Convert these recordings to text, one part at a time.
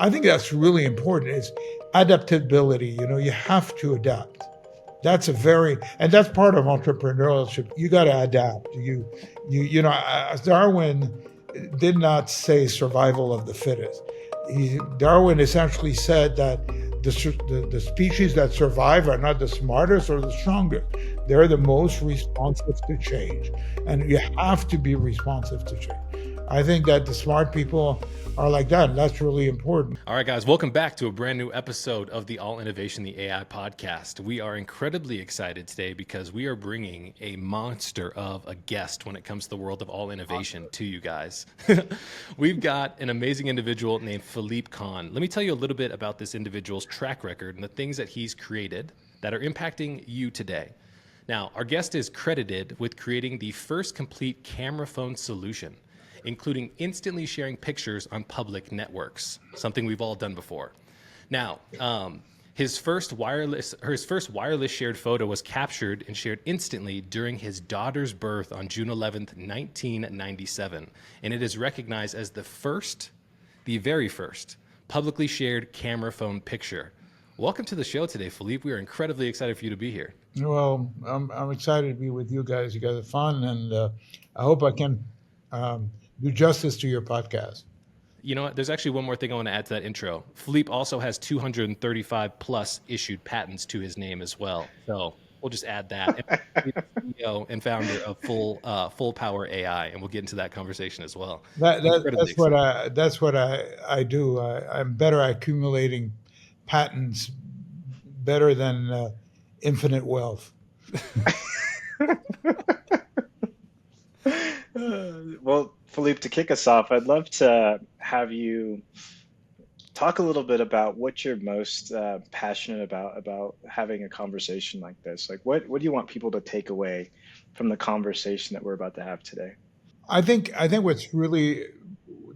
I think that's really important is adaptability. You have to adapt. And that's part of entrepreneurship. You got to adapt. Darwin did not say survival of the fittest. Darwin essentially said that the species that survive are not the smartest or the strongest. They're the most responsive to change. And you have to be responsive to change. I think that the smart people are like that. And that's really important. All right, guys, welcome back to a brand new episode of the All Innovation, the AI podcast. We are incredibly excited today because we are bringing a monster of a guest when it comes to the world of all innovation to you guys. We've got an amazing individual named Philippe Kahn. Let me tell you a little bit about this individual's track record and the things that he's created that are impacting you today. Now, our guest is credited with creating the first complete camera phone solution, including instantly sharing pictures on public networks, something we've all done before. Now, his first wireless shared photo was captured and shared instantly during his daughter's birth on June 11th, 1997. And it is recognized as the very first, publicly shared camera phone picture. Welcome to the show today, Philippe. We are incredibly excited for you to be here. Well, I'm excited to be with you guys. You guys are fun, and I hope I can do justice to your podcast. You know what? There's actually one more thing I want to add to that intro. Philippe also has 235 plus issued patents to his name as well. So we'll just add that. And he's the CEO and founder of Full Power AI, and we'll get into that conversation as well. That's what I do. I'm better at accumulating patents, better than infinite wealth. Well, Philippe, to kick us off, I'd love to have you talk a little bit about what you're most passionate about having a conversation like this. Like, what do you want people to take away from the conversation that we're about to have today? I think what's really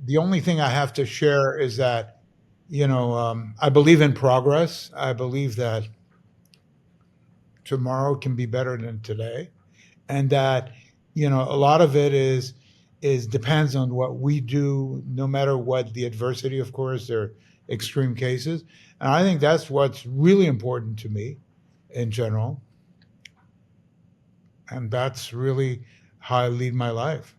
the only thing I have to share is that, I believe in progress. I believe that tomorrow can be better than today, and that a lot of it is depends on what we do, no matter what the adversity. Of course, there are extreme cases, and I think that's what's really important to me in general, and that's really how I lead my life.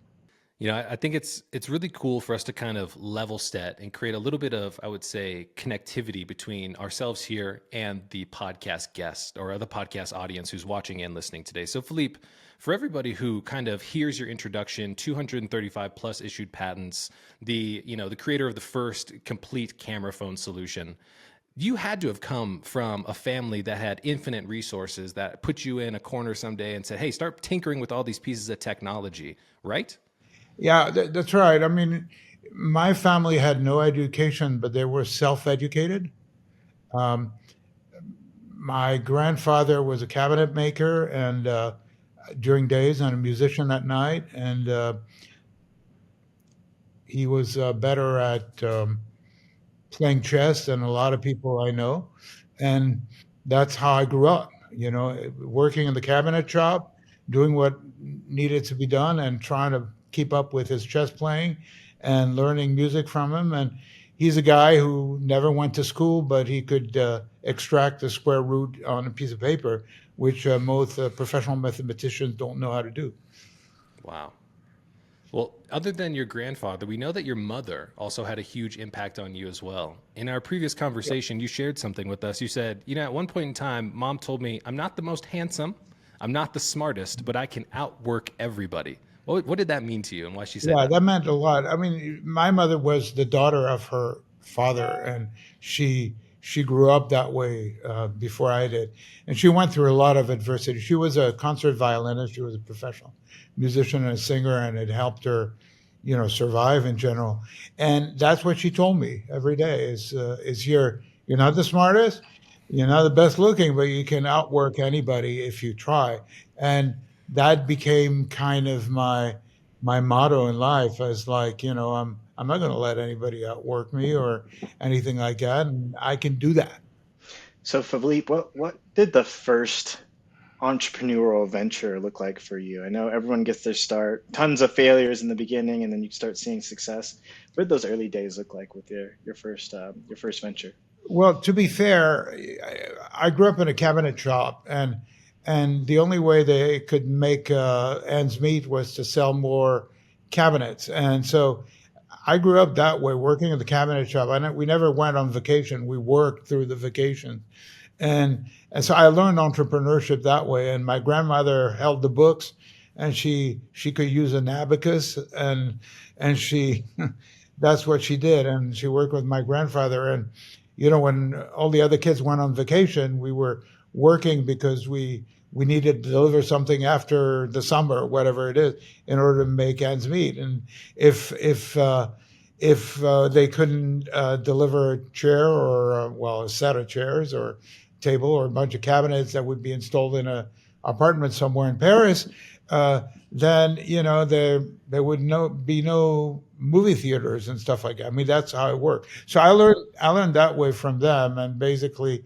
I think it's really cool for us to kind of level set and create a little bit of, I would say, connectivity between ourselves here and the podcast guest or the podcast audience who's watching and listening today. So Philippe, for everybody who kind of hears your introduction, 235 plus issued patents, the creator of the first complete camera phone solution, you had to have come from a family that had infinite resources that put you in a corner someday and said, hey, start tinkering with all these pieces of technology, right? Yeah, that's right. I mean, my family had no education, but they were self-educated. Um, my grandfather was a cabinet maker and during days and a musician at night, and he was better at playing chess than a lot of people I know, and that's how I grew up. Working in the cabinet shop, doing what needed to be done, and trying to keep up with his chess playing and learning music from him. And he's a guy who never went to school, but he could extract the square root on a piece of paper, which most professional mathematicians don't know how to do. Wow. Well, other than your grandfather, we know that your mother also had a huge impact on you as well. In our previous conversation, you shared something with us. You said, at one point in time, Mom told me, I'm not the most handsome, I'm not the smartest, but I can outwork everybody. What did that mean to you and why she said that meant a lot. I mean, my mother was the daughter of her father, and she grew up that way before I did. And she went through a lot of adversity. She was a concert violinist. She was a professional musician and a singer, and it helped her, survive in general. And that's what she told me every day is you're not the smartest, you're not the best looking, but you can outwork anybody if you try. And that became kind of my motto in life, as like, I'm not going to let anybody outwork me or anything like that, and I can do that. So Philippe, what did the first entrepreneurial venture look like for you? I know everyone gets their start, tons of failures in the beginning, and then you start seeing success. What did those early days look like with your first venture? Well, to be fair, I grew up in a cabinet shop, and the only way they could make ends meet was to sell more cabinets. And so I grew up that way, working in the cabinet shop. We never went on vacation. We worked through the vacation. And so I learned entrepreneurship that way. And my grandmother held the books, and she could use an abacus, and she that's what she did. And she worked with my grandfather. And when all the other kids went on vacation, we were working because we needed to deliver something after the summer, or whatever it is, in order to make ends meet. And if they couldn't deliver a chair, or a set of chairs, or table, or a bunch of cabinets that would be installed in a apartment somewhere in Paris, then there would be no movie theaters and stuff like that. I mean, that's how it worked. So I learned that way from them, and basically,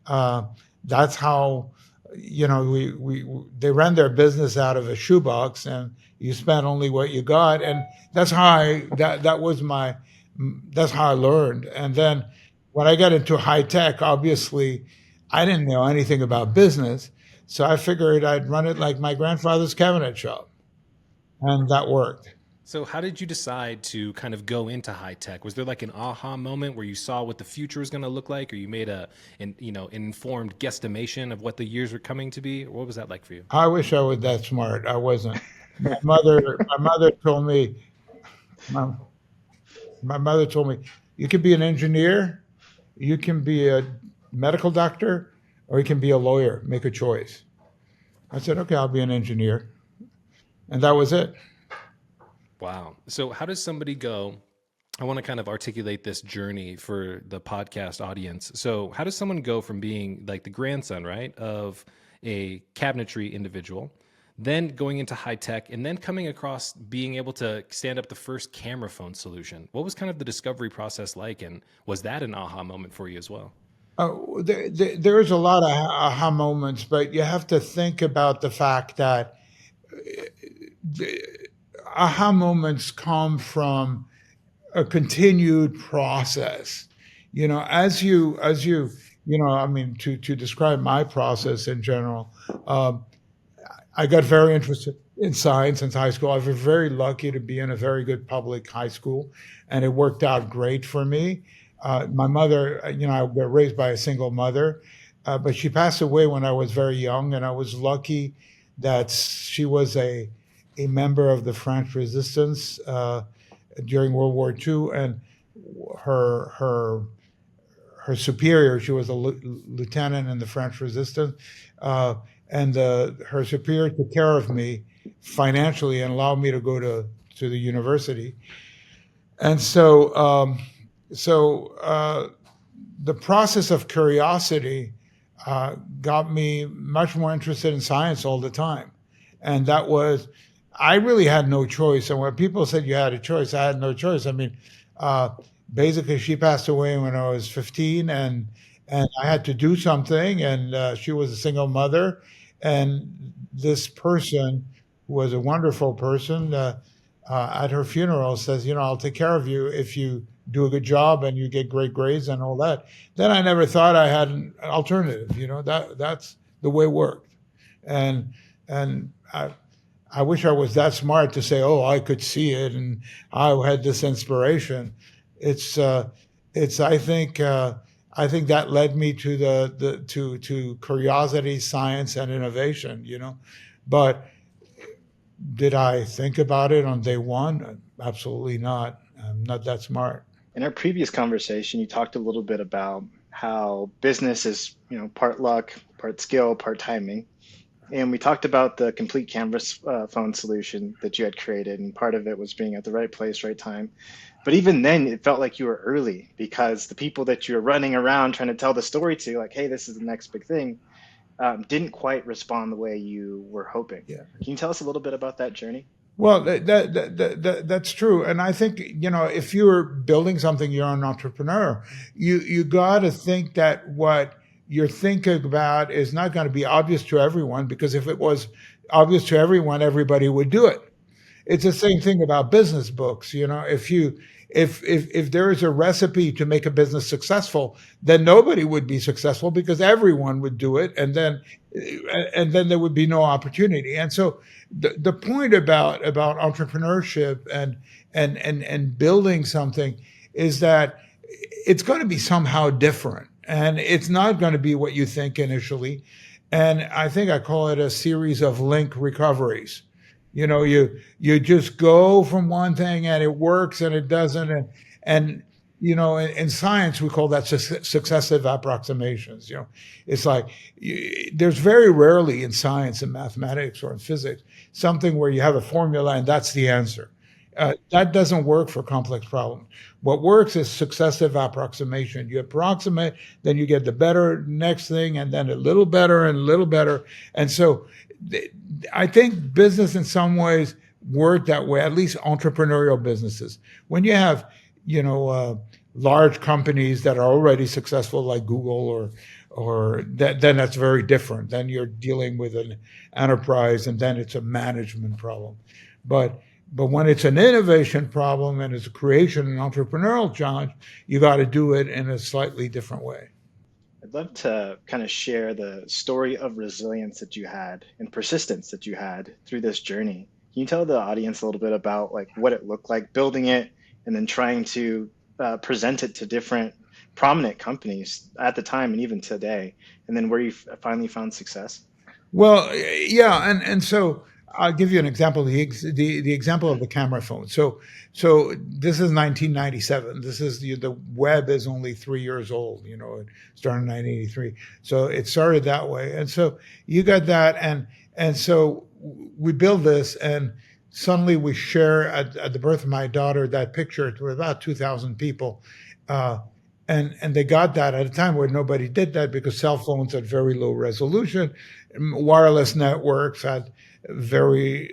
that's how we they ran their business out of a shoebox, and you spent only what you got, and that's how that's how I learned. And then when I got into high tech, obviously I didn't know anything about business, so I figured I'd run it like my grandfather's cabinet shop, and that worked. So, how did you decide to kind of go into high tech? Was there like an aha moment where you saw what the future was going to look like, or you made an informed guesstimation of what the years were coming to be? Or what was that like for you? I wish I was that smart. I wasn't. My mother told me, my, my mother told me, you can be an engineer, you can be a medical doctor, or you can be a lawyer. Make a choice. I said, okay, I'll be an engineer, and that was it. Wow. So, how does somebody go? I want to kind of articulate this journey for the podcast audience. So, how does someone go from being like the grandson, right, of a cabinetry individual, then going into high tech, and then coming across being able to stand up the first camera phone solution? What was kind of the discovery process like? And was that an aha moment for you as well? There's a lot of aha moments, but you have to think about the fact that the aha moments come from a continued process. I mean, to describe my process in general, um, I got very interested in science since high school. I was very lucky to be in a very good public high school, and it worked out great for me. My mother, I got raised by a single mother, but she passed away when I was very young, and I was lucky that she was a member of the French Resistance during World War II, and her her her superior, she was a lieutenant in the French Resistance, uh, and her superior took care of me financially and allowed me to go to the university. And so the process of curiosity got me much more interested in science all the time. And I really had no choice. And when people said you had a choice, I had no choice. I mean, uh, basically, she passed away when I was 15, and I had to do something. And she was a single mother. And this person, who was a wonderful person, at her funeral says, I'll take care of you if you do a good job and you get great grades and all that. Then I never thought I had an alternative. That's the way it worked. And and I wish I was that smart to say, oh, I could see it and I had this inspiration. It's it's I think that led me to to curiosity, science, and innovation. But did I think about it on day one? Absolutely not. I'm not that smart. In our previous conversation, you talked a little bit about how business is, part luck, part skill, part timing. And we talked about the complete canvas phone solution that you had created, and part of it was being at the right place, right time. But even then, it felt like you were early because the people that you were running around trying to tell the story to, like, hey, this is the next big thing, didn't quite respond the way you were hoping. Yeah. Can you tell us a little bit about that journey? Well, that's true. And I think, if you're building something, you're an entrepreneur, you got to think that what you're thinking about is not going to be obvious to everyone, because if it was obvious to everyone, everybody would do it. It's the same thing about business books. If there is a recipe to make a business successful, then nobody would be successful because everyone would do it, and then there would be no opportunity. And so the point about entrepreneurship and building something is that it's going to be somehow different, and it's not going to be what you think initially. And I think I call it a series of link recoveries. You just go from one thing and it works and it doesn't, and in science we call that successive approximations. It's like there's very rarely in science and mathematics or in physics something where you have a formula and that's the answer. That doesn't work for complex problems. What works is successive approximation. You approximate, then you get the better next thing, and then a little better and a little better. And so I think business in some ways work that way, at least entrepreneurial businesses. When you have, large companies that are already successful like Google or that, then that's very different. Then you're dealing with an enterprise, and then it's a management problem. But when it's an innovation problem and it's a creation and entrepreneurial challenge, you got to do it in a slightly different way. I'd love to kind of share the story of resilience that you had and persistence that you had through this journey. Can you tell the audience a little bit about like what it looked like building it and then trying to present it to different prominent companies at the time and even today, and then where you finally found success? Well, yeah, and so I'll give you an example. The example of the camera phone. So this is 1997. This is the web is only 3 years old. It started in 1983. So it started that way, and so you got that, and so we build this, and suddenly we share at the birth of my daughter that picture to about 2,000 people. And they got that at a time where nobody did that because cell phones had very low resolution, wireless networks had very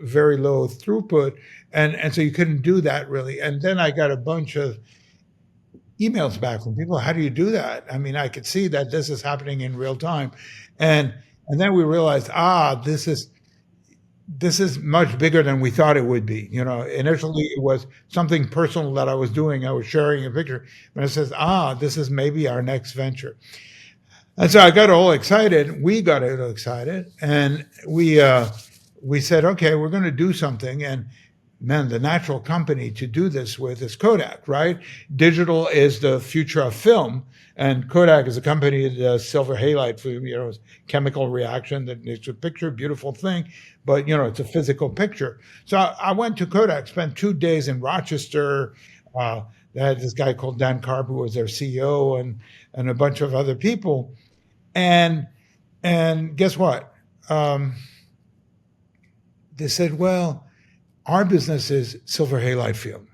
very low throughput, and so you couldn't do that really. And then I got a bunch of emails back from people. How do you do that? I mean, I could see that this is happening in real time, and then we realized, this is much bigger than we thought it would be. Initially it was something personal that I was doing. I was sharing a picture, but it says, this is maybe our next venture. And so I got all excited. We got all excited, and we said, okay, we're going to do something. And man, the natural company to do this with is Kodak, right? Digital is the future of film, and Kodak is a company that does silver halide for chemical reaction. That it's a picture, beautiful thing, but it's a physical picture. So I went to Kodak, spent 2 days in Rochester. They had this guy called Dan Karp, who was their CEO, and a bunch of other people. And guess what? They said, well, our business is silver halide film.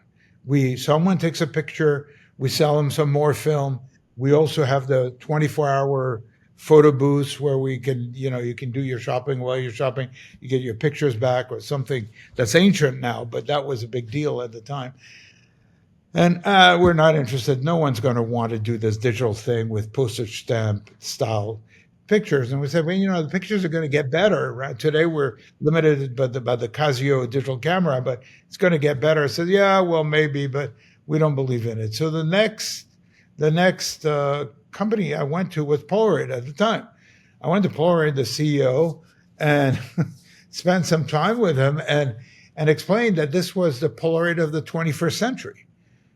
Someone takes a picture, we sell them some more film. We also have the 24-hour photo booths where we can, you can do your shopping while you're shopping. You get your pictures back, or something that's ancient now, but that was a big deal at the time. And we're not interested. No one's going to want to do this digital thing with postage stamp style pictures. And we said, well, the pictures are going to get better. Right? Today we're limited by the Casio digital camera, but it's going to get better. I said, yeah, well, maybe, but we don't believe in it. So the next company I went to was Polaroid at the time. I went to Polaroid, the CEO, and spent some time with him and explained that this was the Polaroid of the 21st century.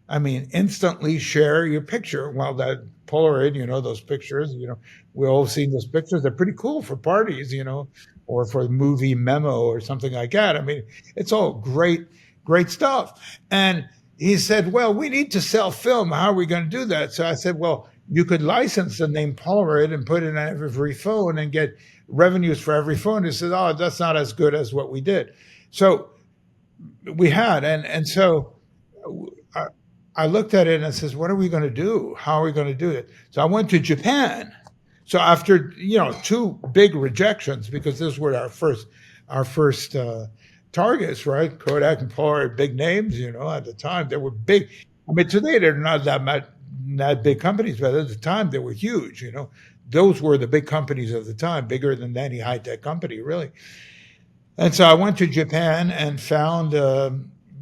I mean, instantly share your picture. Well, that Polaroid, those pictures, we all seen those pictures. They're pretty cool for parties, or for a movie memo or something like that. I mean, it's all great stuff. And he said, well, we need to sell film. How are we going to do that? So I said, well, you could license the name Polaroid and put it on every phone and get revenues for every phone. He said, oh, that's not as good as what we did. So we had, and so I looked at it and I says, what are we going to do? How are we going to do it? So I went to Japan. So after, 2 big rejections, because those were our first targets, right? Kodak and Polaroid, big names, at the time they were big. I mean, today they're not that not big companies, but at the time they were huge. Those were the big companies of the time, bigger than any high tech company, really. And so I went to Japan and found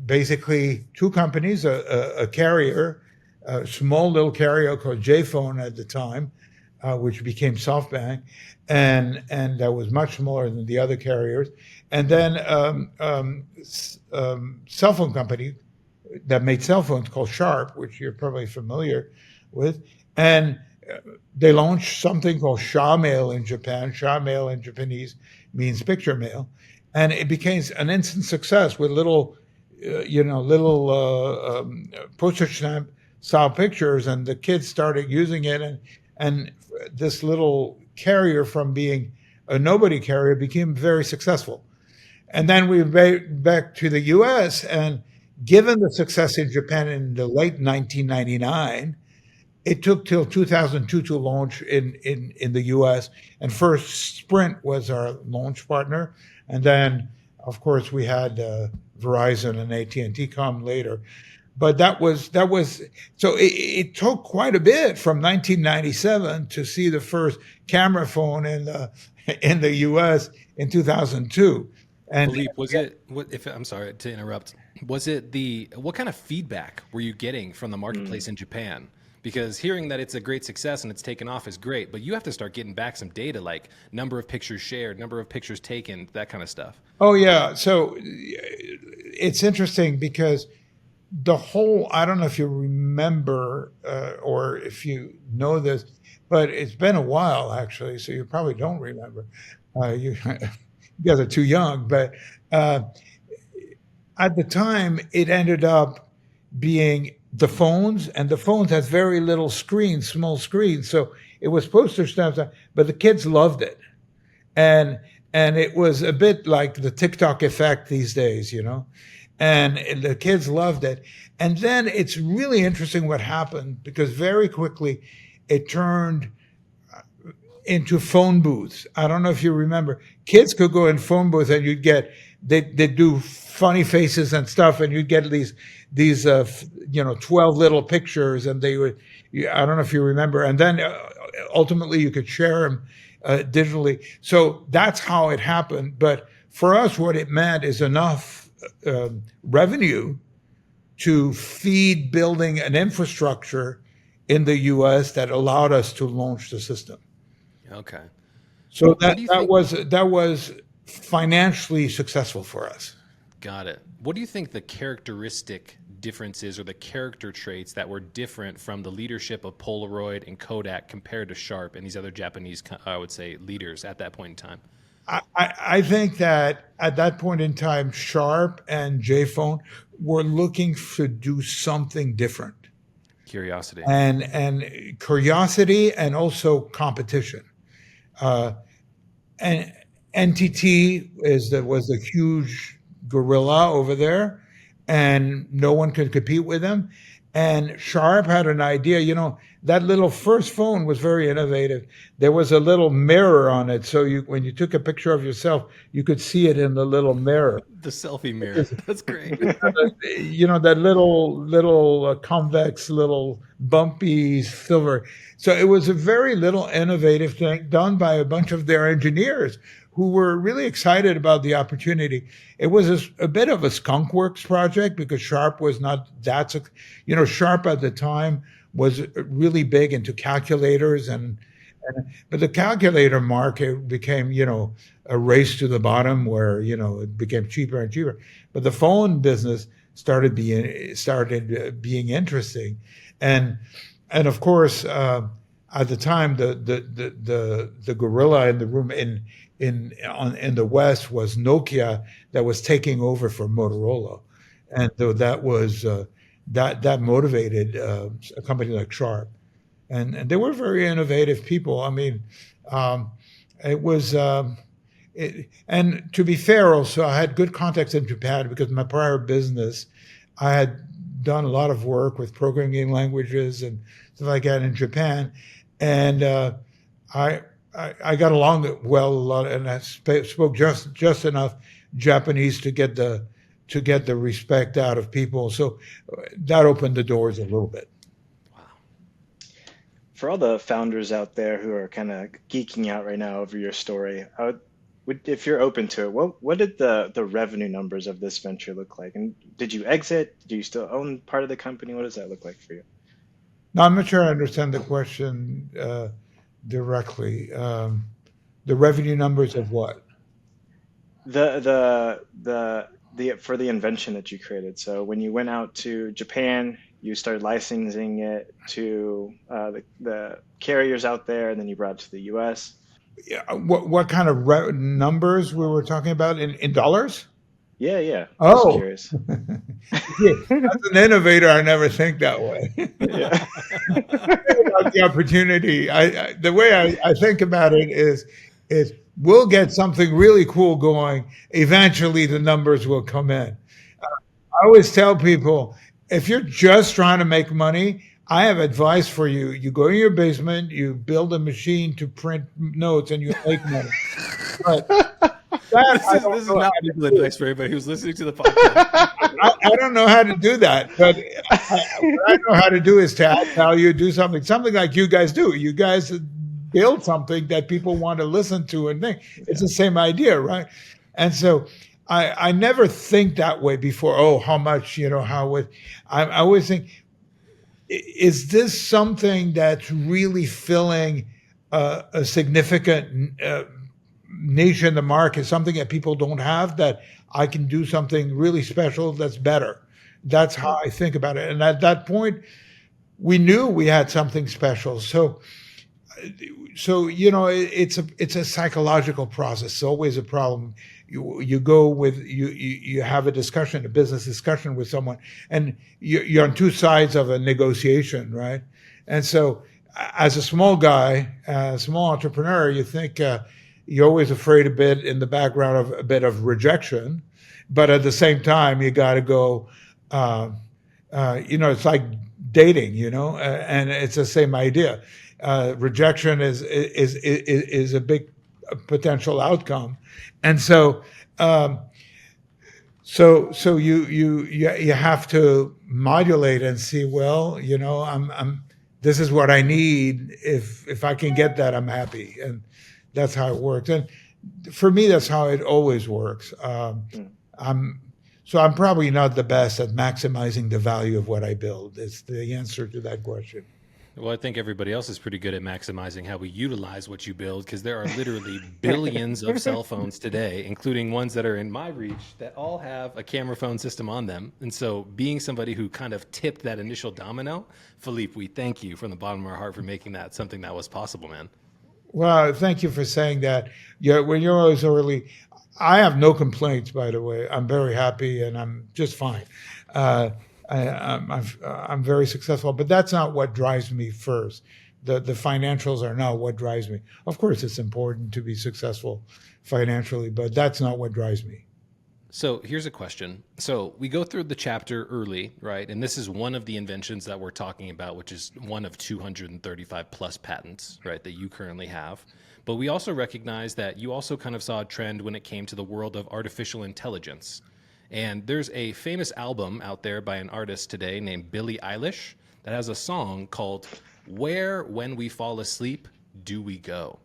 basically two companies, a carrier, a small little carrier called J-Phone at the time, which became SoftBank, and that was much smaller than the other carriers, and then cell phone company that made cell phones called Sharp, which you're probably familiar with, and they launched something called ShaMail in Japan. ShaMail in Japanese means picture mail, and it became an instant success with little postage stamp style pictures, and the kids started using it, and this little carrier from being a nobody carrier became very successful. And then we went back to the U.S., and given the success in Japan in the late 1999, it took till 2002 to launch in the U.S. And first Sprint was our launch partner, and then of course we had Verizon and AT&T come later. But that was so it took quite a bit from 1997 to see the first camera phone in the U.S. in 2002. And Philippe, was it? If I'm sorry to interrupt, was it what kind of feedback were you getting from the marketplace in Japan? Because hearing that it's a great success and it's taken off is great, but you have to start getting back some data, like number of pictures shared, number of pictures taken, that kind of stuff. Oh yeah, so it's interesting because I don't know if you remember or if you know this, but it's been a while actually, so you probably don't remember. You guys are too young, but at the time it ended up being the phones, and the phones had very little screens, small screens, so it was postage stamps, but the kids loved it, and it was a bit like the TikTok effect these days, and the kids loved it. And then it's really interesting what happened, because very quickly it turned into phone booths. I don't know if you remember, kids could go in phone booths and they'd do funny faces and stuff, and you'd get these 12 little pictures, and they would, I don't know if you remember, and then ultimately you could share them digitally. So that's how it happened. But for us, what it meant is enough revenue to feed building an infrastructure in the U.S. that allowed us to launch the system. Okay. So that was financially successful for us. Got it. What do you think the characteristic differences or the character traits that were different from the leadership of Polaroid and Kodak compared to Sharp and these other Japanese, I would say, leaders at that point in time? I think that at that point in time, Sharp and J-Phone were looking to do something different. Curiosity. And curiosity, and also competition. And NTT was a huge gorilla over there, and no one could compete with them. And Sharp had an idea, that little first phone was very innovative. There was a little mirror on it, so when you took a picture of yourself, you could see it in the little mirror. The selfie mirror. That's great. That little convex, little bumpy silver. So it was a very little innovative thing done by a bunch of their engineers who were really excited about the opportunity. It was a bit of a skunkworks project, because Sharp was not that, Sharp at the time was really big into calculators, but the calculator market became, a race to the bottom where, it became cheaper and cheaper. But the phone business started being interesting. And of course, at the time, the gorilla in the room in the West was Nokia, that was taking over for Motorola, and that was that motivated a company like Sharp, and they were very innovative people. I mean, it was. And to be fair, also I had good contacts in Japan, because my prior business, I had done a lot of work with programming languages and stuff like that in Japan, and I got along well a lot, and I spoke just enough Japanese to get the respect out of people. So that opened the doors a little bit. Wow. for all the founders out there who are kind of geeking out right now over your story, if you're open to it, what did the revenue numbers of this venture look like? And did you exit? Do you still own part of the company? What does that look like for you? Now, I'm not sure I understand the question directly. The revenue numbers of what? The for the invention that you created. So when you went out to Japan, you started licensing it to the carriers out there, and then you brought it to the U.S. Yeah, what kind of numbers we were talking about in dollars? Yeah, yeah. Just Oh, curious. yeah, as an innovator, I never think that way. Yeah. About the opportunity, the way I think about it is we'll get something really cool going. Eventually, the numbers will come in. I always tell people if you're just trying to make money, I have advice for you. You go in your basement, you build a machine to print notes, and you make money. But that This is not legal advice for anybody who's listening to the podcast. I don't know how to do that, but what I know how to do is to add value, do something like you guys do. You guys build something that people want to listen to and think. It's the same idea, right? And so I never think that way before. Oh, how much, how would I always think, is this something that's really filling a significant niche in the market, something that people don't have, that I can do something really special that's better. That's how I think about it. And at that point, we knew we had something special. So it's a psychological process. It's always a problem. You go with you have a discussion, a business discussion with someone, and you're on two sides of a negotiation, right? And so, as a small guy, a small entrepreneur, you think you're always afraid in the background of a bit of rejection, but at the same time, you got to go. It's like dating, and it's the same idea. Rejection is a big potential outcome, and so you have to modulate and see. Well, I'm this is what I need. If I can get that, I'm happy, and that's how it works. And for me, that's how it always works. I'm probably not the best at maximizing the value of what I build. It's the answer to that question. Well, I think everybody else is pretty good at maximizing how we utilize what you build, because there are literally billions of cell phones today, including ones that are in my reach, that all have a camera phone system on them. And so being somebody who kind of tipped that initial domino, Philippe, we thank you from the bottom of our heart for making that something that was possible, man. Well, thank you for saying that. Yeah, when you're always early, I have no complaints, by the way. I'm very happy and I'm just fine. I'm very successful, but that's not what drives me first. The financials are not what drives me. Of course, it's important to be successful financially, but that's not what drives me. So here's a question. So we go through the chapter early, right? And this is one of the inventions that we're talking about, which is one of 235 plus patents, right, that you currently have. But we also recognize that you also kind of saw a trend when it came to the world of artificial intelligence. And there's a famous album out there by an artist today named Billie Eilish that has a song called Where When We Fall Asleep Do We Go?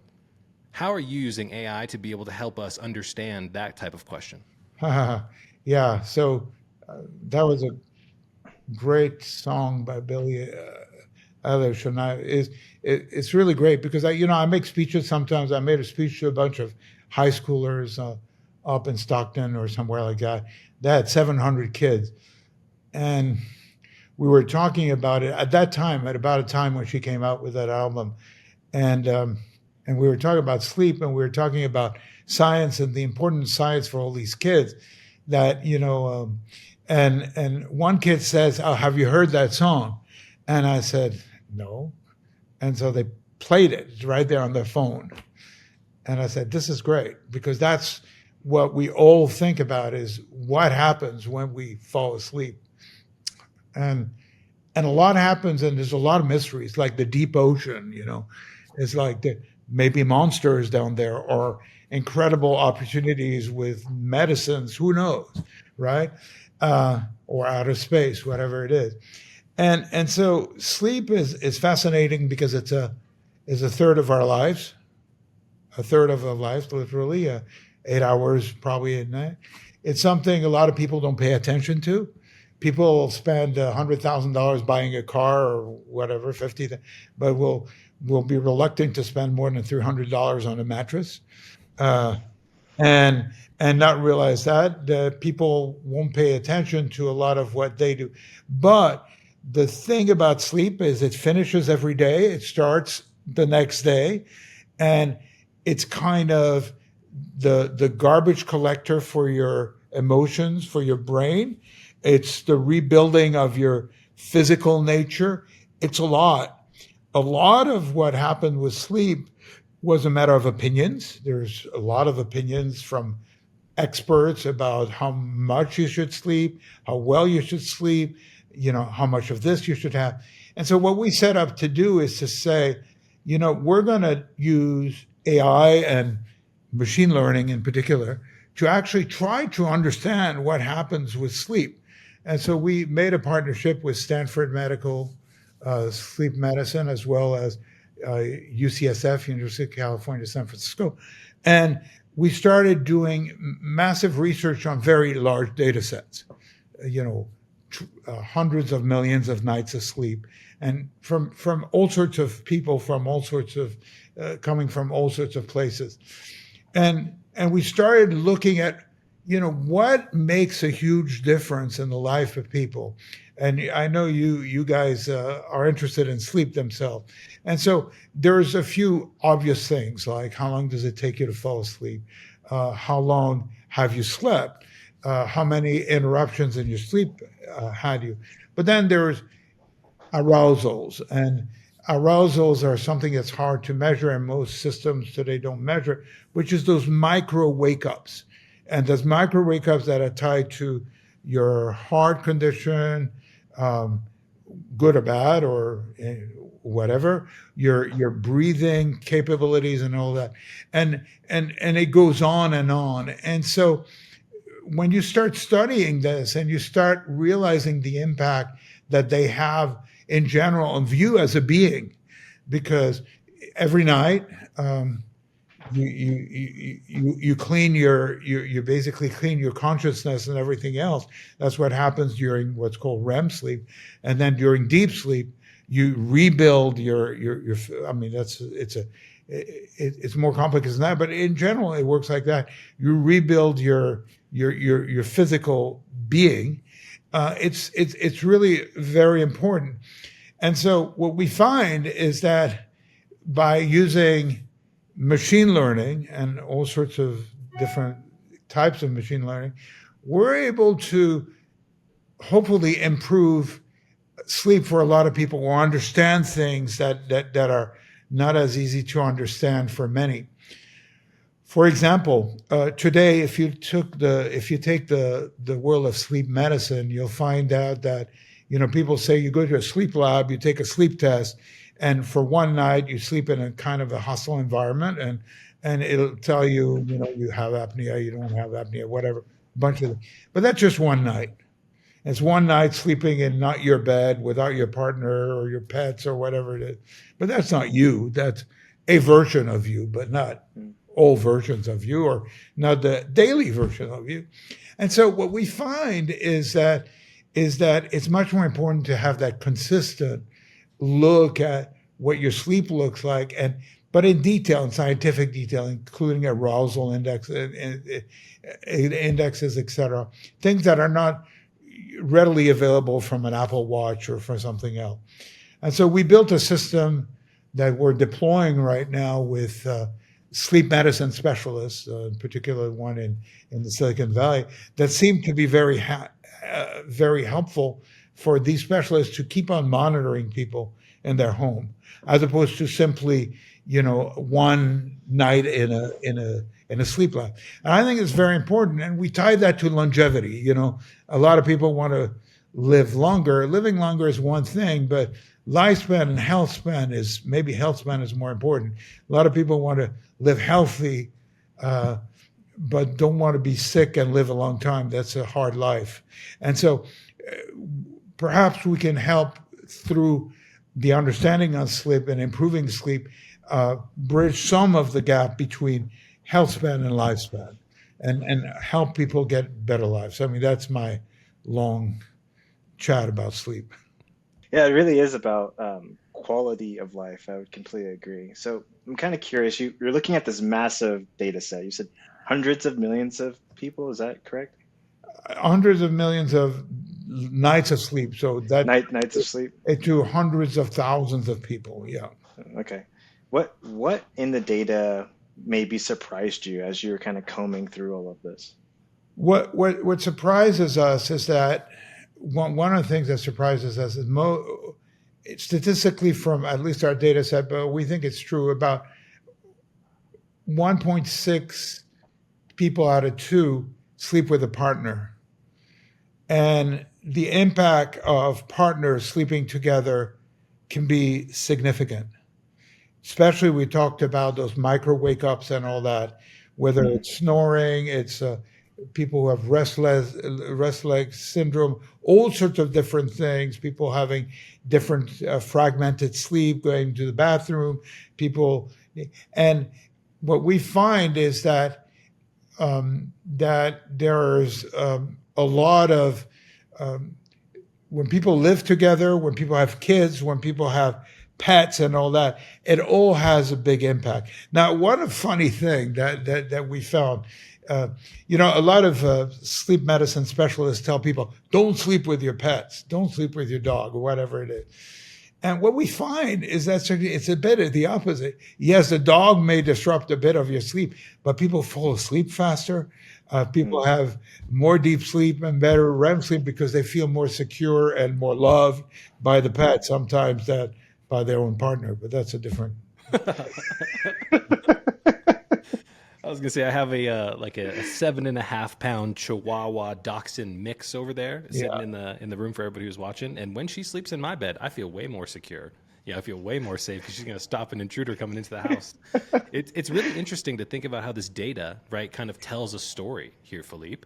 How are you using AI to be able to help us understand that type of question? Yeah, so that was a great song by Billie Eilish, and it's really great because I make speeches sometimes. I made a speech to a bunch of high schoolers up in Stockton or somewhere like that. They had 700 kids, and we were talking about it at that time, at about a time when she came out with that album, and we were talking about sleep, and we were talking about science and the importance of science for all these kids. That and one kid says, "Oh, have you heard that song?" And I said, "No." And so they played it. It's right there on their phone. And I said, "This is great," because that's what we all think about, is what happens when we fall asleep. And a lot happens, and there's a lot of mysteries, like the deep ocean, It's like maybe monsters down there, or incredible opportunities with medicines, who knows, right? Or outer space, whatever it is. And so sleep is fascinating because it's a third of our lives, a third of our lives, literally, 8 hours probably a night. It's something a lot of people don't pay attention to. People spend $100,000 buying a car or whatever, 50, but will be reluctant to spend more than $300 on a mattress, uh, and not realize that people won't pay attention to a lot of what they do. But the thing about sleep is it finishes every day. It starts the next day, and it's kind of the garbage collector for your emotions, for your brain. It's the rebuilding of your physical nature. It's a lot. A lot of what happened with sleep was a matter of opinions. There's a lot of opinions from experts about how much you should sleep, how well you should sleep, how much of this you should have. And so what we set up to do is to say, we're going to use AI and machine learning in particular to actually try to understand what happens with sleep. And so we made a partnership with Stanford Medical Sleep Medicine, as well as UCSF, University of California, San Francisco. And we started doing massive research on very large data sets, hundreds of millions of nights of sleep, and from all sorts of people, from all sorts of coming from all sorts of places, and we started looking at what makes a huge difference in the life of people. And I know you guys are interested in sleep themselves, and so there's a few obvious things like how long does it take you to fall asleep, how long have you slept, how many interruptions in your sleep had you. But then there's arousals, and arousals are something that's hard to measure, and most systems today don't measure, which is those micro wake ups. And those micro wake ups that are tied to your heart condition, um, good or bad, or whatever, your breathing capabilities and all that. And it goes on and on. And so when you start studying this and you start realizing the impact that they have in general on you as a being, because every night you clean you basically clean your consciousness and everything else. That's what happens during what's called REM sleep, and then during deep sleep you rebuild your. I mean, it's more complicated than that, but in general it works like that. You rebuild your physical being. It's really very important. And so what we find is that by using machine learning and all sorts of different types of machine learning, we're able to hopefully improve sleep for a lot of people who understand things that are not as easy to understand for many. For example, today, if you take the world of sleep medicine, you'll find out that people say you go to a sleep lab, you take a sleep test, and for one night you sleep in a kind of a hostile environment, and it'll tell you you have apnea, you don't have apnea, whatever, a bunch of. But that's just one night. It's one night sleeping in not your bed without your partner or your pets or whatever it is. But that's not you. That's a version of you, but not all versions of you, or not the daily version of you. And so what we find is that it's much more important to have that consistent look at what your sleep looks like, but in detail, in scientific detail, including arousal indexes, etc., things that are not readily available from an Apple Watch or from something else. And so we built a system that we're deploying right now with sleep medicine specialists, in particular one in the Silicon Valley, that seem to be very helpful for these specialists to keep on monitoring people in their home, as opposed to simply, one night in a sleep lab. And I think it's very important. And we tie that to longevity. A lot of people want to live longer. Living longer is one thing, but lifespan and health span is more important. A lot of people want to live healthy, but don't want to be sick and live a long time. That's a hard life. And so perhaps we can help through the understanding of sleep and improving sleep, bridge some of the gap between health span and lifespan, and help people get better lives. I mean, that's my long chat about sleep. Yeah, it really is about quality of life. I would completely agree. So I'm kind of curious. You're looking at this massive data set. You said hundreds of millions of people. Is that correct? Hundreds of millions of nights of sleep. So that Nights of sleep. it to hundreds of thousands of people. Yeah. Okay. What in the data maybe surprised you as you were kind of combing through all of this? What surprises us is that one of the things that surprises us is statistically from at least our data set, but we think it's true, about 1.6 people out of 2 sleep with a partner. And the impact of partners sleeping together can be significant. Especially we talked about those micro wake ups and all that, whether it's snoring, it's people who have rest leg syndrome, all sorts of different things, people having different fragmented sleep, going to the bathroom, people. And what we find is that that there's a lot of when people live together, when people have kids, when people have pets and all that, it all has a big impact. Now, one funny thing that we found, a lot of sleep medicine specialists tell people, don't sleep with your pets, don't sleep with your dog, or whatever it is. And what we find is that it's a bit of the opposite. Yes, the dog may disrupt a bit of your sleep, but people fall asleep faster. People have more deep sleep and better REM sleep because they feel more secure and more loved by the pet sometimes than by their own partner. But that's a different. I was gonna say I have a 7.5 pound Chihuahua Dachshund mix over there sitting in the room for everybody who's watching. And when she sleeps in my bed, I feel way more secure. Yeah, I feel way more safe because she's gonna stop an intruder coming into the house. It's really interesting to think about how this data, right, kind of tells a story here, Philippe.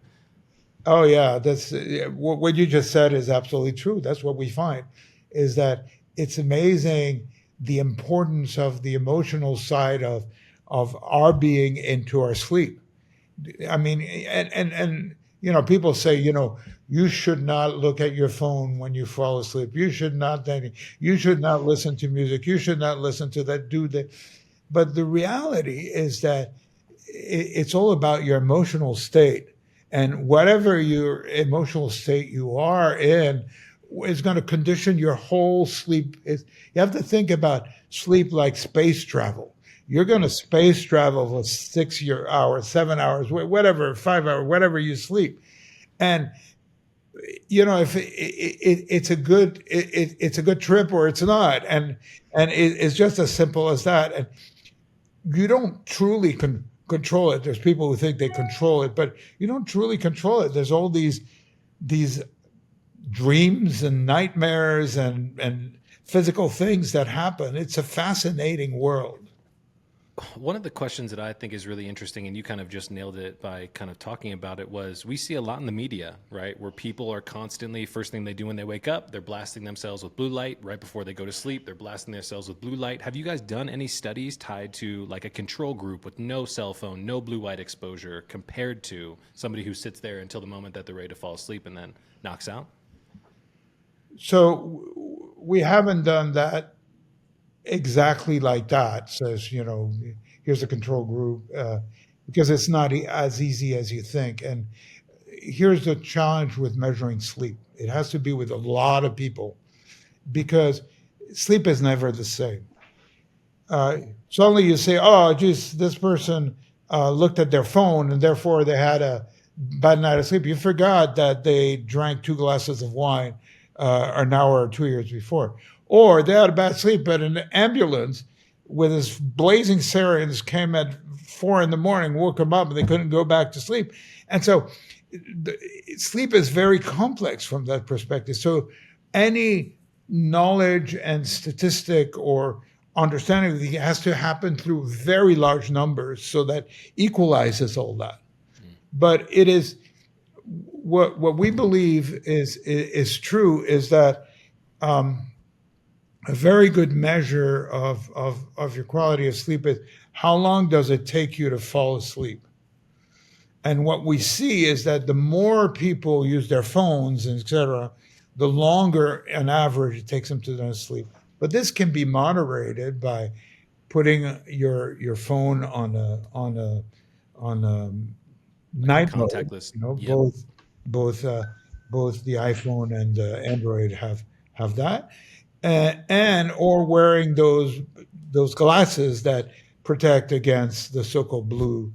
Oh yeah, that's what you just said is absolutely true. That's what we find, is that it's amazing the importance of the emotional side of our being into our sleep. I mean, and people say, you should not look at your phone when you fall asleep. You should not listen to music. You should not listen to that, do that. But the reality is that it's all about your emotional state. And whatever your emotional state you are in is going to condition your whole sleep. You have to think about sleep like space travel. You're going to space travel for 6 hours, 7 hours, whatever, 5 hours, whatever you sleep. And if it's a good trip or it's not, and it's just as simple as that. And you don't truly control it. There's people who think they control it, but you don't truly control it. There's all these dreams and nightmares and physical things that happen. It's a fascinating world. One of the questions that I think is really interesting, and you kind of just nailed it by kind of talking about it, was we see a lot in the media, right, where people are constantly, first thing they do when they wake up, they're blasting themselves with blue light. Right before they go to sleep, they're blasting themselves with blue light. Have you guys done any studies tied to like a control group with no cell phone, no blue light exposure, compared to somebody who sits there until the moment that they're ready to fall asleep and then knocks out? So we haven't done that exactly like that. Says, here's a control group, because it's not as easy as you think. And here's the challenge with measuring sleep. It has to be with a lot of people because sleep is never the same. Suddenly you say, oh, geez, this person looked at their phone and therefore they had a bad night of sleep. You forgot that they drank 2 glasses of wine an hour or 2 years before. Or they had a bad sleep, but an ambulance with his blazing sirens came at 4 a.m, woke them up, and they couldn't go back to sleep. And so sleep is very complex from that perspective. So any knowledge and statistic or understanding of it has to happen through very large numbers so that equalizes all that. But it is what we believe is true is that a very good measure of your quality of sleep is how long does it take you to fall asleep? And what we see is that the more people use their phones, and et cetera, the longer on average it takes them to go to sleep. But this can be moderated by putting your phone on a night mode. Contactless. You know, Yep. both both the iPhone and Android have that, and or wearing those glasses that protect against the so-called blue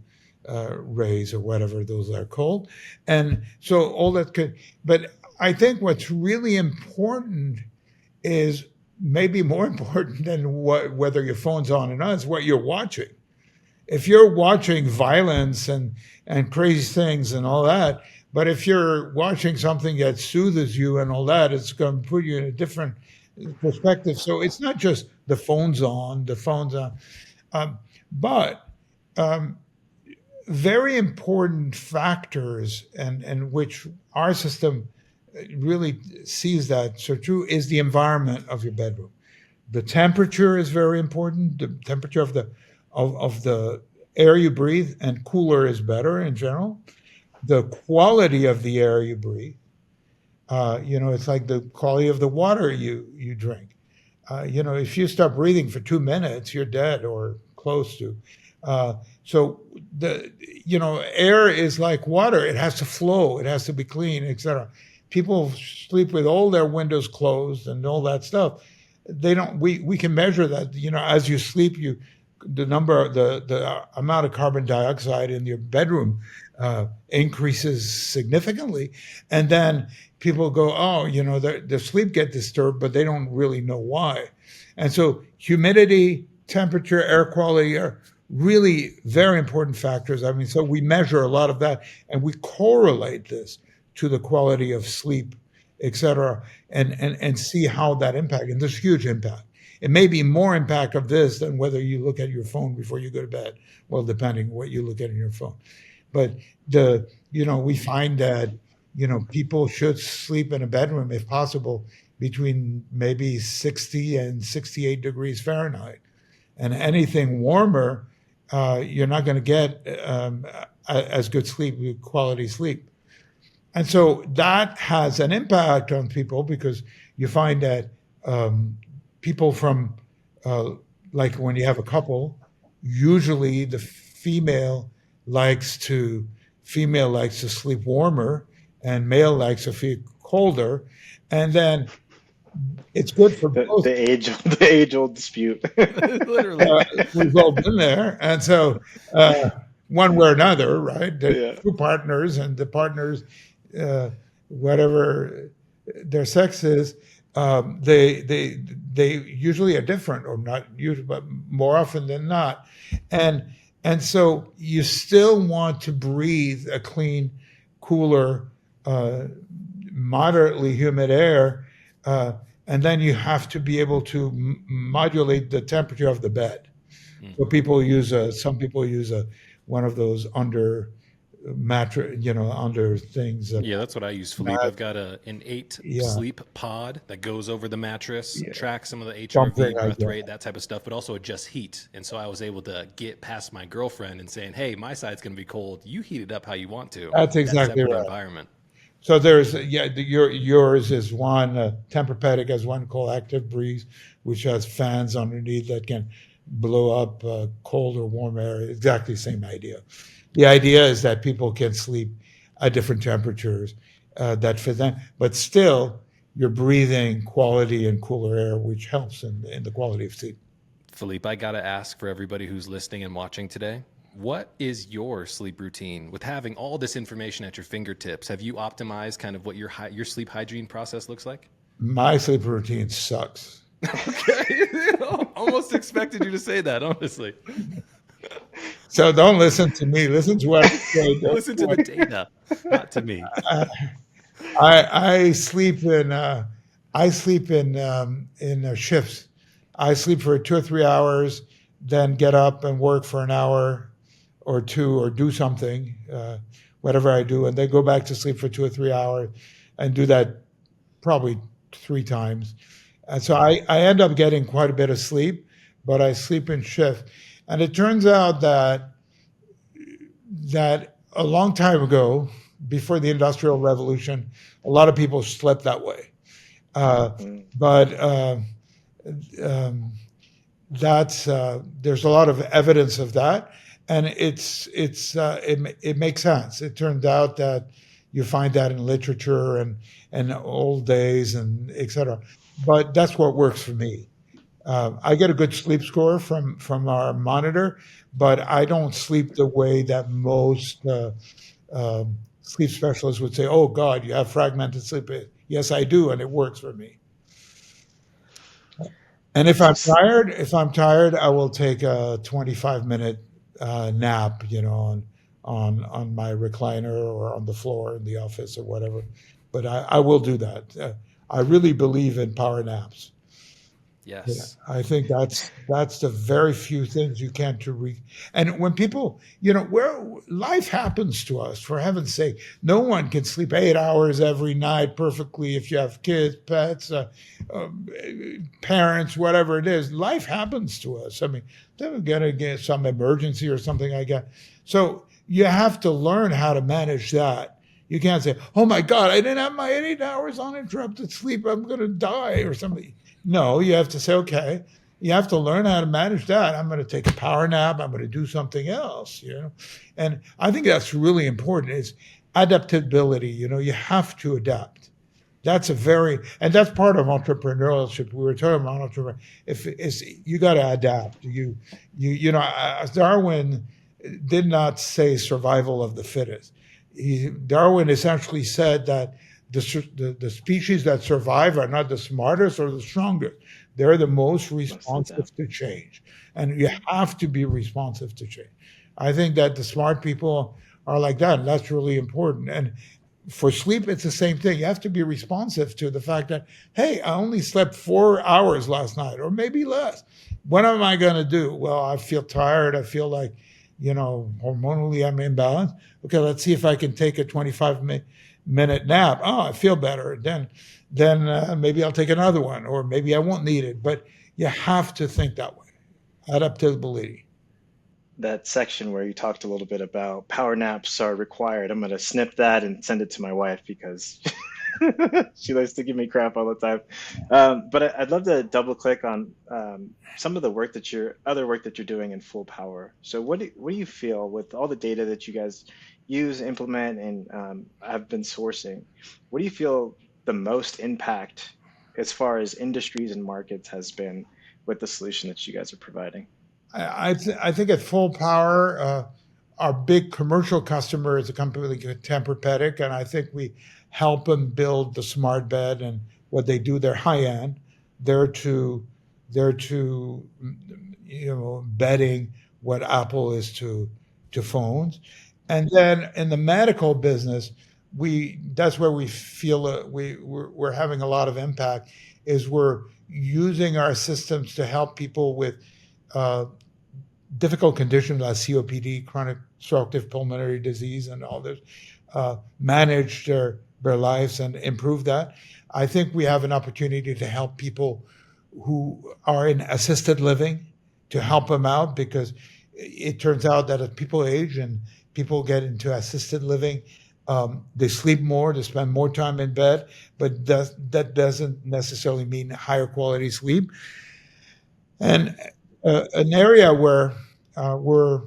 rays or whatever those are called, and so all that could. But I think what's really important is maybe more important than whether your phone's on or not is what you're watching. If you're watching violence and crazy things and all that, but if you're watching something that soothes you and all that, it's going to put you in a different perspective. So it's not just the phone's on, um, but um, very important factors and which our system really sees that so true is the environment of your bedroom. The temperature is very important. The temperature of the air you breathe, and cooler is better in general. The quality of the air you breathe. It's like the quality of the water you drink. If you stop breathing for 2 minutes, you're dead or close to. Uh, so air is like water; it has to flow, it has to be clean, etc. People sleep with all their windows closed and all that stuff. They don't. We can measure that. As you sleep, the amount of carbon dioxide in your bedroom increases significantly, and then people go, oh, their sleep get disturbed, but they don't really know why. And so humidity, temperature, air quality are really very important factors. I mean, so we measure a lot of that, and we correlate this to the quality of sleep, et cetera, and see how that impact. And there's huge impact. It may be more impact of this than whether you look at your phone before you go to bed. Well, depending what you look at in your phone. But we find that, people should sleep in a bedroom if possible between maybe 60 and 68 degrees Fahrenheit. And anything warmer, you're not going to get as good sleep, quality sleep. And so that has an impact on people because you find that people from, like when you have a couple, usually the female likes to sleep warmer and male likes to feel colder. And then it's good for The both. the age old dispute. Literally. We've all been there. And so one way or another, right? The Yeah. two partners and the partners, uh, whatever their sex is, they usually are different, or not usually, but more often than not. And so you still want to breathe a clean, cooler, uh, moderately humid air, uh, and then you have to be able to modulate the temperature of the bed. So some people use one of those under mattress, under things. Yeah, that's what I use, Philippe. I've got an 8 Yeah, sleep pod that goes over the mattress, yeah, tracks some of the something HRV, like breath that. rate, that type of stuff, but also adjusts heat. And so I was able to get past my girlfriend and saying, hey, my side's going to be cold. You heat it up how you want to. That's That exactly separate right. environment. So there's yours is one Tempur-Pedic has one called Active Breeze, which has fans underneath that can blow up cold or warm air. Exactly the same idea. The idea is that people can sleep at different temperatures that fit them, but still you're breathing quality and cooler air, which helps in the quality of sleep. Philippe, I got to ask for everybody who's listening and watching today, what is your sleep routine? With having all this information at your fingertips, have you optimized kind of what your sleep hygiene process looks like? My sleep routine sucks. Okay. Almost expected you to say that, honestly. So don't listen to me. Listen to what I say. Listen to the data, not to me. I sleep in shifts. I sleep for 2 or 3 hours, then get up and work for an hour or two, or do something, whatever I do, and then go back to sleep for 2 or 3 hours, and do that probably 3 times, And so I end up getting quite a bit of sleep, but I sleep in shift. And it turns out that a long time ago, before the Industrial Revolution, a lot of people slept that way. Uh, Mm. but um, that's there's a lot of evidence of that, and it makes sense. It turned out that you find that in literature and old days and etc. But that's what works for me. I get a good sleep score from our monitor, but I don't sleep the way that most sleep specialists would say. Oh God, you have fragmented sleep. Yes, I do, and it works for me. And So, if I'm tired, I will take a 25-minute nap, on my recliner or on the floor in the office or whatever. But I will do that. I really believe in power naps. Yeah, Yes. I think that's the very few things you can to re. And when people, where life happens to us, for heaven's sake, no one can sleep 8 hours every night perfectly. If you have kids, pets, uh, parents, whatever it is, life happens to us. I mean, they're gonna get some emergency or something like that. So you have to learn how to manage that. You can't say, "Oh my God, I didn't have my 8 hours uninterrupted sleep. I'm going to die," or something. No, you have to say, okay, you have to learn how to manage that. I'm going to take a power nap. I'm going to do something else. And I think that's really important is adaptability. You have to adapt. And that's part of entrepreneurship. We were talking about entrepreneur. If it's, you got to adapt. Darwin did not say survival of the fittest. Darwin essentially said that the species that survive are not the smartest or the strongest. They're the most most of the time. responsive to change. And you have to be responsive to change. I think that the smart people are like that. And that's really important. And for sleep, it's the same thing. You have to be responsive to the fact that, hey, I only slept 4 hours last night, or maybe less. What am I going to do? Well, I feel tired. I feel like, hormonally I'm imbalanced. Okay, let's see if I can take a 25-minute nap. Oh, I feel better. Then maybe I'll take another one, or maybe I won't need it. But you have to think that way. Adaptability. That section where you talked a little bit about power naps are required, I'm going to snip that and send it to my wife because she likes to give me crap all the time. But I'd love to double click on some of the other work that you're doing in full power. So what do you feel with all the data that you guys use, implement, and have been sourcing? What do you feel the most impact as far as industries and markets has been with the solution that you guys are providing? I think at full power, our big commercial customer is a company like Tempur-Pedic, and I think we help them build the smart bed and what they do. They're high end. They're to they're to betting what Apple is to phones, and then in the medical business, we that's where we feel we're having a lot of impact. Is we're using our systems to help people with uh, difficult conditions like COPD, chronic obstructive pulmonary disease, and all this, manage their lives and improve that. I think we have an opportunity to help people who are in assisted living to help them out because it turns out that as people age and people get into assisted living, they sleep more, they spend more time in bed, but that doesn't necessarily mean higher quality sleep. And an area where we're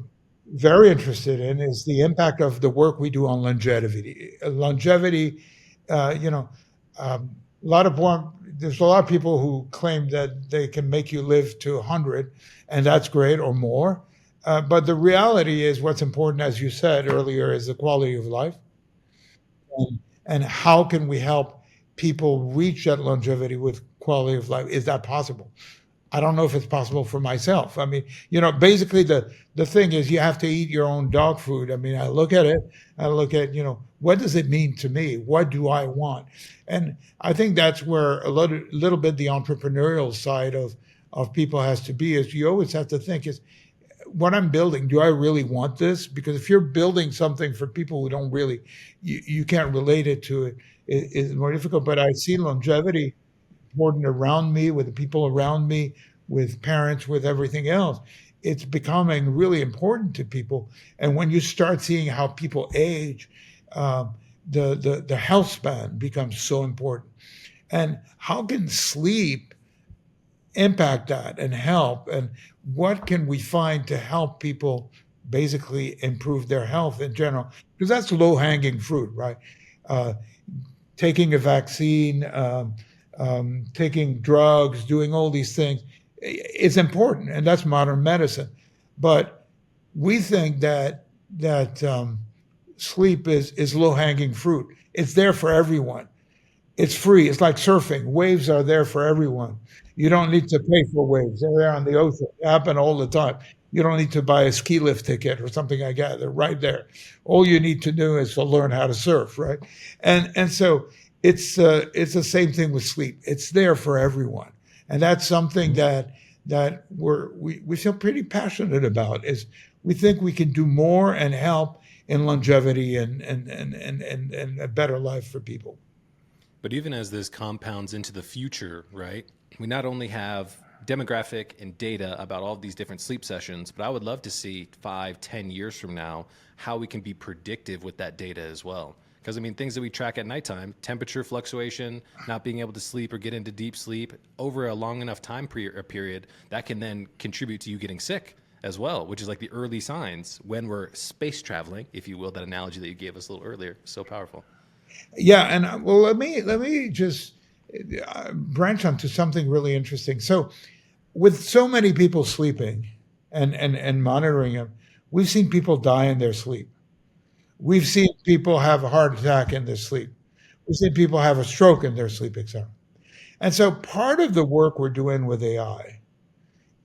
very interested in is the impact of the work we do on longevity. Longevity, you know, a lot of there's a lot of people who claim that they can make you live to 100, and that's great or more. But the reality is, what's important, as you said earlier, is the quality of life, and how can we help people reach that longevity with quality of life? Is that possible? I don't know if it's possible for myself. I mean, basically the thing is you have to eat your own dog food. I mean, I look at it, I look at, what does it mean to me? What do I want? And I think that's where a little bit the entrepreneurial side of people has to be is you always have to think is what I'm building, do I really want this? Because if you're building something for people who don't really, you can't relate it to it, it's more difficult. But I see longevity important around me, with the people around me, with parents, with everything else. It's becoming really important to people. And when you start seeing how people age, um, the health span becomes so important. And how can sleep impact that and help? And what can we find to help people basically improve their health in general? Because that's low hanging fruit, right? Uh, Taking a vaccine, taking drugs, doing all these things is important, and that's modern medicine. But we think that sleep is low hanging fruit. It's there for everyone. It's free. It's like surfing. Waves are there for everyone. You don't need to pay for waves. They're there on the ocean. They happen all the time. You don't need to buy a ski lift ticket or something like that. They're right there. All you need to do is to learn how to surf, right? And so it's the same thing with sleep. It's there for everyone, and that's something that we feel pretty passionate about. Is we think we can do more and help in longevity and a better life for people. But even as this compounds into the future, right? We not only have demographic and data about all of these different sleep sessions, but I would love to see 5, 10 years from now how we can be predictive with that data as well. Because I mean, things that we track at nighttime, temperature fluctuation, not being able to sleep or get into deep sleep over a long enough time period, that can then contribute to you getting sick as well, which is like the early signs when we're space traveling, if you will. That analogy that you gave us a little earlier, so powerful. Yeah, and well, let me just branch onto something really interesting. So, with so many people sleeping and monitoring them, we've seen people die in their sleep. We've seen people have a heart attack in their sleep. We've seen people have a stroke in their sleep, etc. And so, part of the work we're doing with AI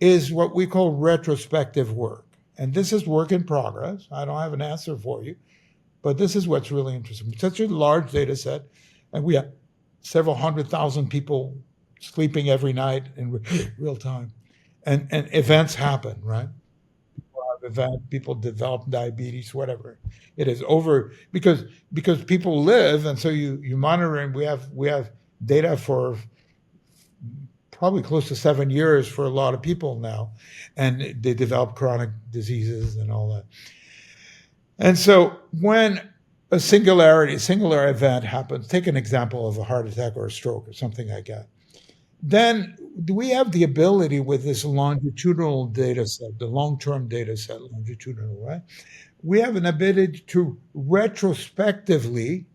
is what we call retrospective work. And this is work in progress. I don't have an answer for you, but this is what's really interesting. It's such a large data set, and we have several 100,000 people sleeping every night in real time. And events happen, right? People develop diabetes, whatever it is, over because people live, and so you monitor. And we have data for probably close to 7 years for a lot of people now, and they develop chronic diseases and all that. And so when a singular event happens, take an example of a heart attack or a stroke or something like that, then we have the ability with this longitudinal data set, the long-term data set, longitudinal, right? We have an ability to retrospectively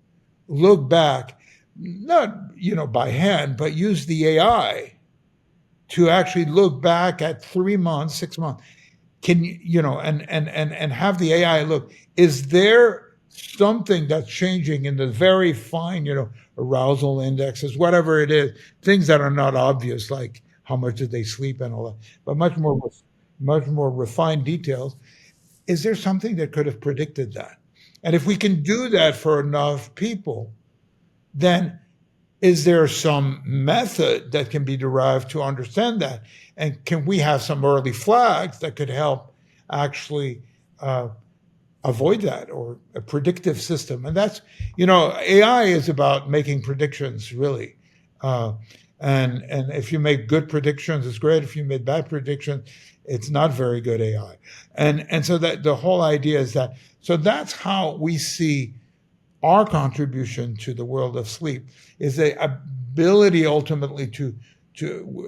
look back, not by hand, but use the AI to actually look back at 3 months, 6 months. Can and have the AI look, is there something that's changing in the very fine, arousal indexes, whatever it is, things that are not obvious, like how much did they sleep and all that, but much more refined details. Is there something that could have predicted that? And if we can do that for enough people, then is there some method that can be derived to understand that? And can we have some early flags that could help actually avoid that, or a predictive system? And that's, AI is about making predictions, really. Uh, and if you make good predictions, it's great. If you make bad predictions, it's not very good AI. And so that the whole idea is that, so that's how we see our contribution to the world of sleep, is the ability ultimately to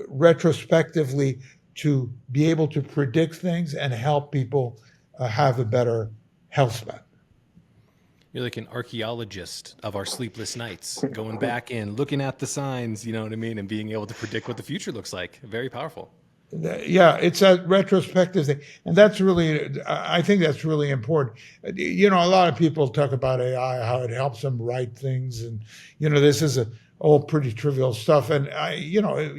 retrospectively to be able to predict things and help people have a better health span. You're like an archaeologist of our sleepless nights, going back and looking at the signs, you know what I mean, and being able to predict what the future looks like. Very powerful. Yeah, it's a retrospective thing, and I think that's really important. A lot of people talk about AI, how it helps them write things, and this is all pretty trivial stuff, and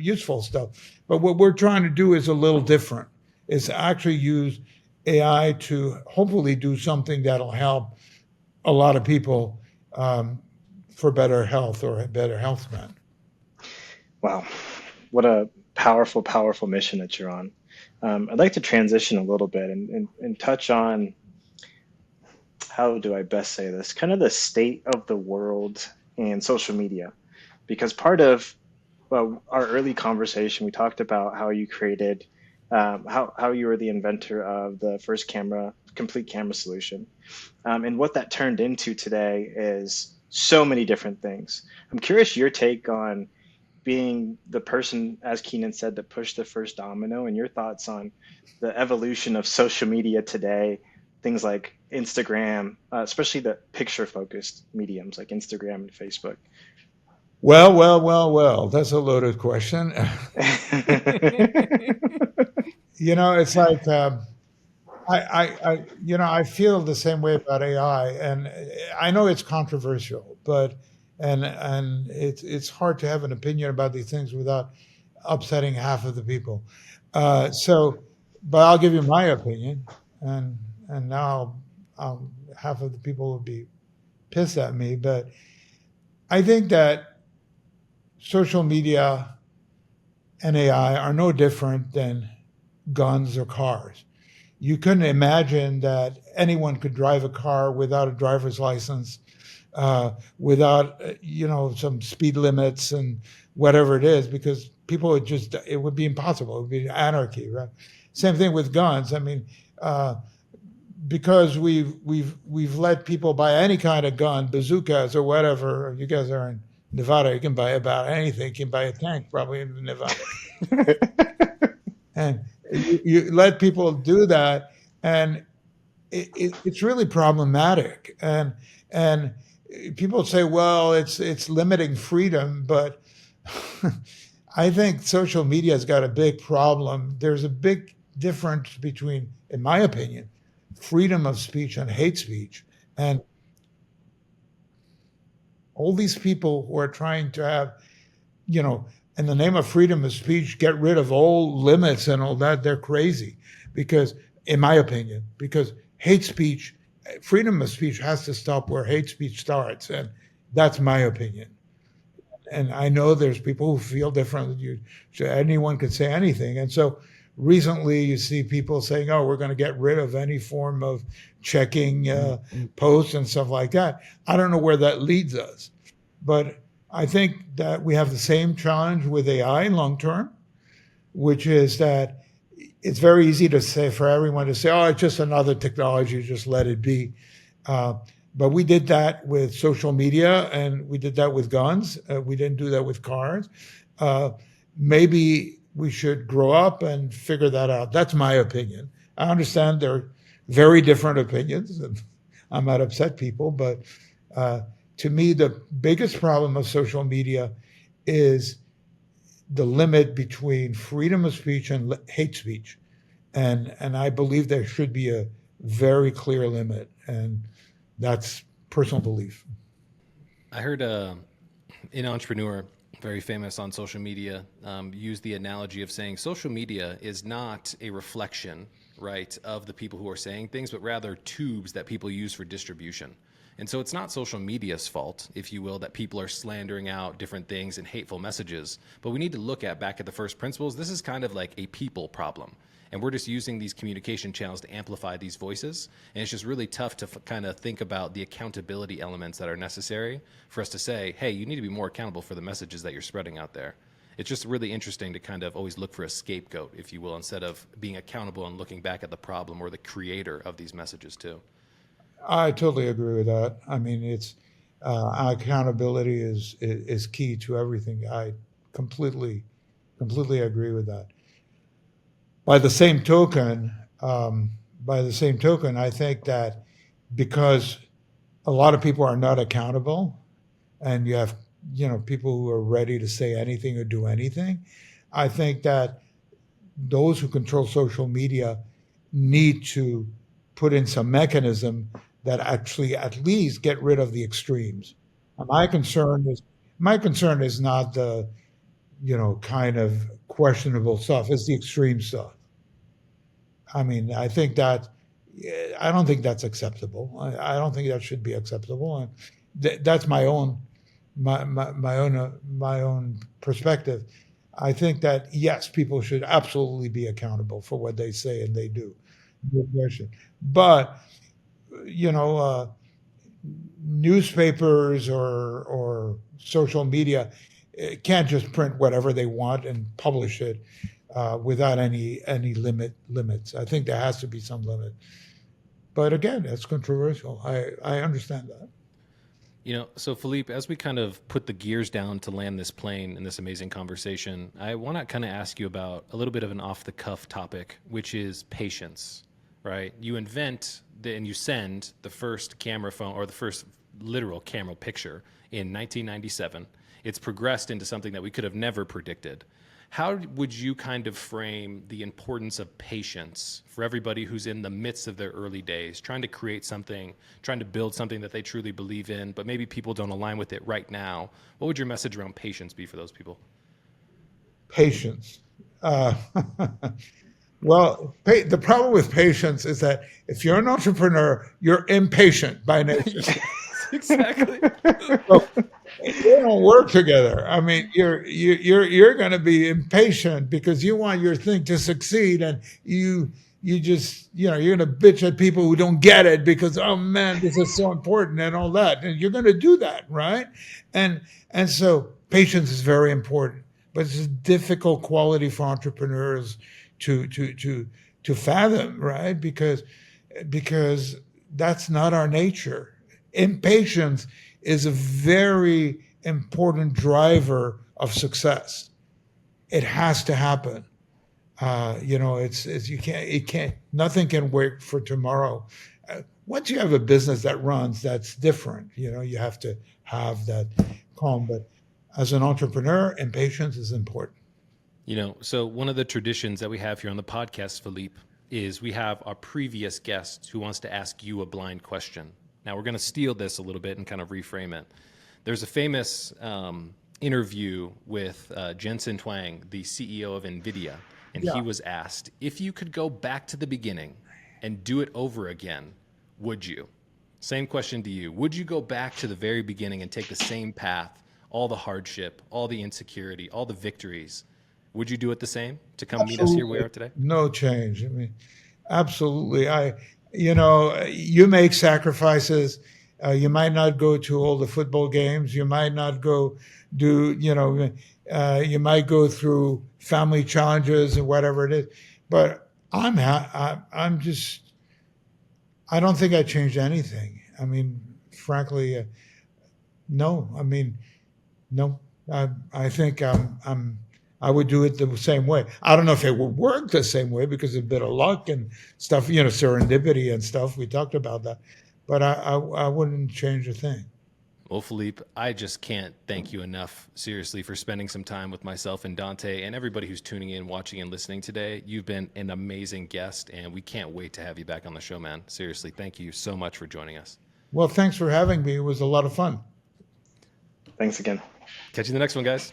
useful stuff. But what we're trying to do is a little different. Is actually use AI to hopefully do something that'll help a lot of people, for better health or a better health span. Wow, what a powerful, powerful mission that you're on. I'd like to transition a little bit and touch on, how do I best say this, kind of the state of the world and social media. Because part of well, our early conversation, we talked about how you created, how you were the inventor of the first complete camera solution. And what that turned into today is so many different things. I'm curious your take on being the person, as Keenan said, that pushed the first domino, and your thoughts on the evolution of social media today, things like Instagram, especially the picture focused mediums like Instagram and Facebook. Well. That's a loaded question. It's like I feel the same way about AI, and I know it's controversial, but and it's hard to have an opinion about these things without upsetting half of the people. So, but I'll give you my opinion, and now half of the people will be pissed at me, but I think that social media and AI are no different than guns or cars. You couldn't imagine that anyone could drive a car without a driver's license, without some speed limits and whatever it is, because people would just it would be impossible. It would be anarchy, right? Same thing with guns. I mean, because we've let people buy any kind of gun, bazookas or whatever. You guys are in Nevada, you can buy about anything. You can buy a tank probably in Nevada, and you let people do that, and it's really problematic. And people say, well, it's limiting freedom, but I think social media has got a big problem. There's a big difference between, in my opinion, freedom of speech and hate speech. And all these people who are trying to have, in the name of freedom of speech, get rid of all limits and all that, they're crazy. Because, in my opinion, because hate speech, freedom of speech has to stop where hate speech starts. And that's my opinion. And I know there's people who feel differently. Anyone could say anything. And so recently you see people saying, oh, we're going to get rid of any form of checking posts and stuff like that. I don't know where that leads us. But I think that we have the same challenge with AI long term, which is that it's very easy to say for everyone to say, oh, it's just another technology, just let it be. But we did that with social media, and we did that with guns. We didn't do that with cars. Maybe we should grow up and figure that out. That's my opinion. I understand there are very different opinions, and I might upset people, but to me, the biggest problem of social media is the limit between freedom of speech and hate speech. And I believe there should be a very clear limit. And that's personal belief. I heard an entrepreneur, very famous on social media, use the analogy of saying social media is not a reflection, right, of the people who are saying things, but rather tubes that people use for distribution. And so it's not social media's fault, if you will, that people are slandering out different things and hateful messages. But we need to look back at the first principles. This is kind of like a people problem. And we're just using these communication channels to amplify these voices. And it's just really tough to kind of think about the accountability elements that are necessary for us to say, hey, you need to be more accountable for the messages that you're spreading out there. It's just really interesting to kind of always look for a scapegoat, if you will, instead of being accountable and looking back at the problem or the creator of these messages too. I totally agree with that. I mean, it's accountability is key to everything. I completely agree with that. By the same token, I think that because a lot of people are not accountable, and you have people who are ready to say anything or do anything, I think that those who control social media need to put in some mechanism that actually at least get rid of the extremes. My concern is not the kind of questionable stuff. It's the extreme stuff. I mean, I don't think that's acceptable. I don't think that should be acceptable, and that's my own perspective. I think that yes, people should absolutely be accountable for what they say and they do. No question. But you know, newspapers or social media it can't just print whatever they want and publish it without any limits. I think there has to be some limit. But again, that's controversial. I understand that. So Philippe, as we kind of put the gears down to land this plane in this amazing conversation, I want to kind of ask you about a little bit of an off the cuff topic, which is patience, right? You invent and you send the first camera phone, or the first literal camera picture, in 1997. It's progressed into something that we could have never predicted. How would you kind of frame the importance of patience for everybody who's in the midst of their early days, trying to create something, trying to build something that they truly believe in, but maybe people don't align with it right now? What would your message around patience be for those people? Patience. Uh, well, the problem with patience is that if you're an entrepreneur, you're impatient by nature. Yes, exactly. So they don't work together. I mean, you're going to be impatient because you want your thing to succeed, and you just you're going to bitch at people who don't get it because, oh man, this is so important and all that, and you're going to do that, right? And so patience is very important, but it's a difficult quality for entrepreneurs to fathom, right? Because that's not our nature. Impatience is a very important driver of success. It has to happen. It's nothing can wait for tomorrow. Once you have a business that runs, that's different. You have to have that calm. But as an entrepreneur, impatience is important. So one of the traditions that we have here on the podcast, Philippe, is we have our previous guest who wants to ask you a blind question. Now we're going to steal this a little bit and kind of reframe it. There's a famous interview with Jensen Huang, the CEO of NVIDIA, and Yeah. he was asked, if you could go back to the beginning and do it over again, would you? Same question to you. Would you go back to the very beginning and take the same path, all the hardship, all the insecurity, all the victories? Would you do it the same to come meet us here where we are today? No change. I mean, absolutely. You make sacrifices. You might not go to all the football games. You might not go do, you might go through family challenges and whatever it is. But I'm just, I don't think I changed anything. I mean, frankly, no. I mean, no. I think I would do it the same way. I don't know if it would work the same way because of a bit of luck and stuff, serendipity and stuff. We talked about that, but I wouldn't change a thing. Well, Philippe, I just can't thank you enough, seriously, for spending some time with myself and Dante and everybody who's tuning in, watching, and listening today. You've been an amazing guest, and we can't wait to have you back on the show, man. Seriously, thank you so much for joining us. Well, thanks for having me. It was a lot of fun. Thanks again. Catch you in the next one, guys.